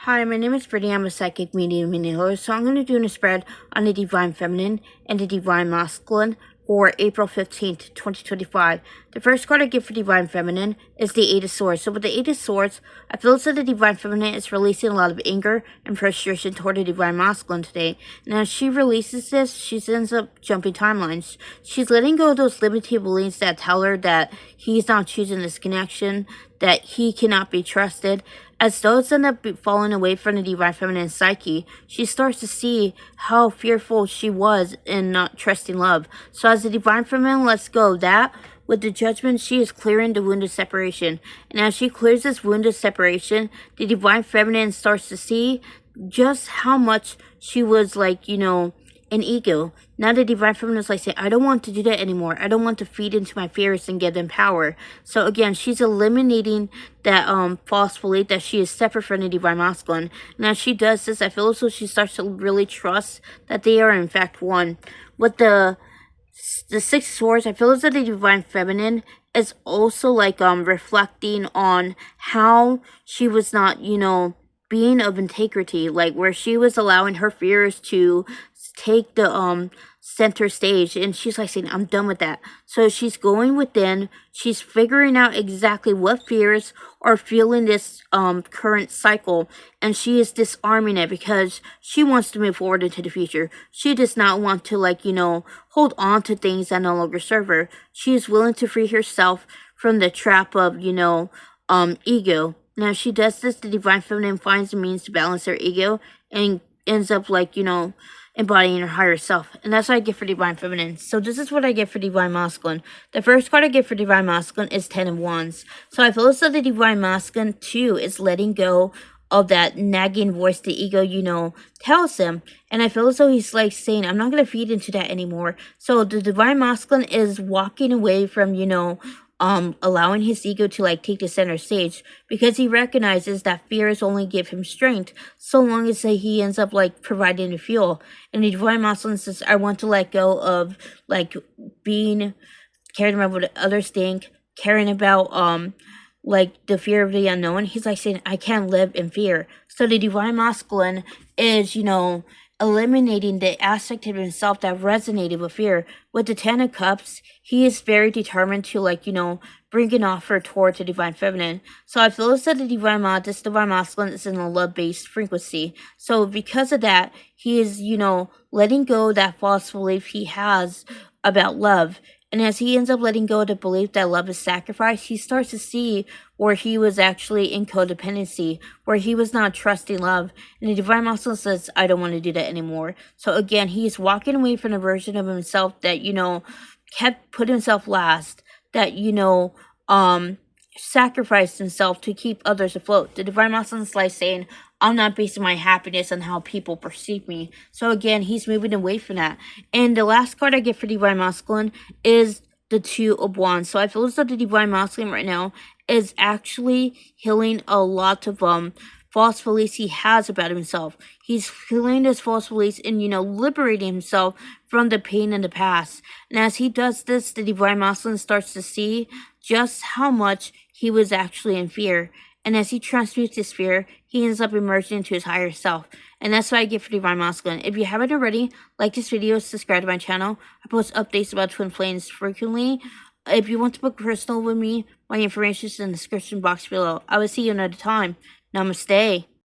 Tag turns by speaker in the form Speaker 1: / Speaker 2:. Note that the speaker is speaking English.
Speaker 1: Hi, my name is Brittany. I'm a psychic medium and healer, so I'm going to do a spread on the Divine Feminine and the Divine Masculine for April 15th, 2025. The first card I give for Divine Feminine is the Eight of Swords. So with the Eight of Swords, I feel as though the Divine Feminine is releasing a lot of anger and frustration toward the Divine Masculine today. And as she releases this, she ends up jumping timelines. She's letting go of those limiting beliefs that tell her that he's not choosing this connection, that he cannot be trusted. As those end up falling away from the Divine Feminine psyche, she starts to see how fearful she was in not trusting love. So as the Divine Feminine lets go of that, with the Judgment, she is clearing the wound of separation. And as she clears this wound of separation, the Divine Feminine starts to see just how much she was an ego. Now the Divine Feminine is saying, I don't want to do that anymore. I don't want to feed into my fears and give them power. So again, she's eliminating that false belief that she is separate from the Divine Masculine. And as she does this, I feel as though she starts to really trust that they are in fact one. With the Six of Swords, I feel as though the Divine Feminine is also reflecting on how she was not, being of integrity, where she was allowing her fears to take the center stage, and she's saying, I'm done with that. So she's going within, she's figuring out exactly what fears are fueling this current cycle, and she is disarming it because she wants to move forward into the future. She does not want to hold on to things that no longer serve her. She is willing to free herself from the trap of ego. Now, if she does this, the Divine Feminine finds a means to balance her ego and ends up embodying her higher self. And that's what I get for Divine Feminine. So this is what I get for Divine Masculine. The first card I get for Divine Masculine is Ten of Wands. So I feel as though the Divine Masculine too is letting go of that nagging voice the ego, tells him. And I feel as though he's saying, I'm not going to feed into that anymore. So the Divine Masculine is walking away from, allowing his ego to take the center stage, because he recognizes that fears only give him strength so long as he ends up providing the fuel. And the Divine Masculine says, I want to let go of being caring about what others think, caring about the fear of the unknown. He's saying, I can't live in fear. So the Divine Masculine is eliminating the aspect of himself that resonated with fear. With the Ten of Cups, he is very determined to bring an offer towards the Divine Feminine. So I feel as though the Divine Masculine is in a love-based frequency. So because of that, he is letting go of that false belief he has about love. And as he ends up letting go of the belief that love is sacrifice, he starts to see where he was actually in codependency, where he was not trusting love. And the Divine Masculine says, I don't want to do that anymore. So again, he's walking away from a version of himself that, kept put himself last, that, sacrificed himself to keep others afloat. The Divine Masculine is saying, I'm not basing my happiness on how people perceive me. So again, he's moving away from that. And the last card I get for Divine Masculine is the Two of Wands. So I feel as though the Divine Masculine right now is actually healing a lot of false beliefs he has about himself. He's healing his false beliefs and, liberating himself from the pain in the past. And as he does this, the Divine Masculine starts to see just how much he was actually in fear. And as he transmutes his fear, he ends up emerging into his higher self. And that's what I get for Divine Masculine. If you haven't already, like this video, subscribe to my channel. I post updates about twin flames frequently. If you want to book personal with me, my information is in the description box below. I will see you another time. Namaste.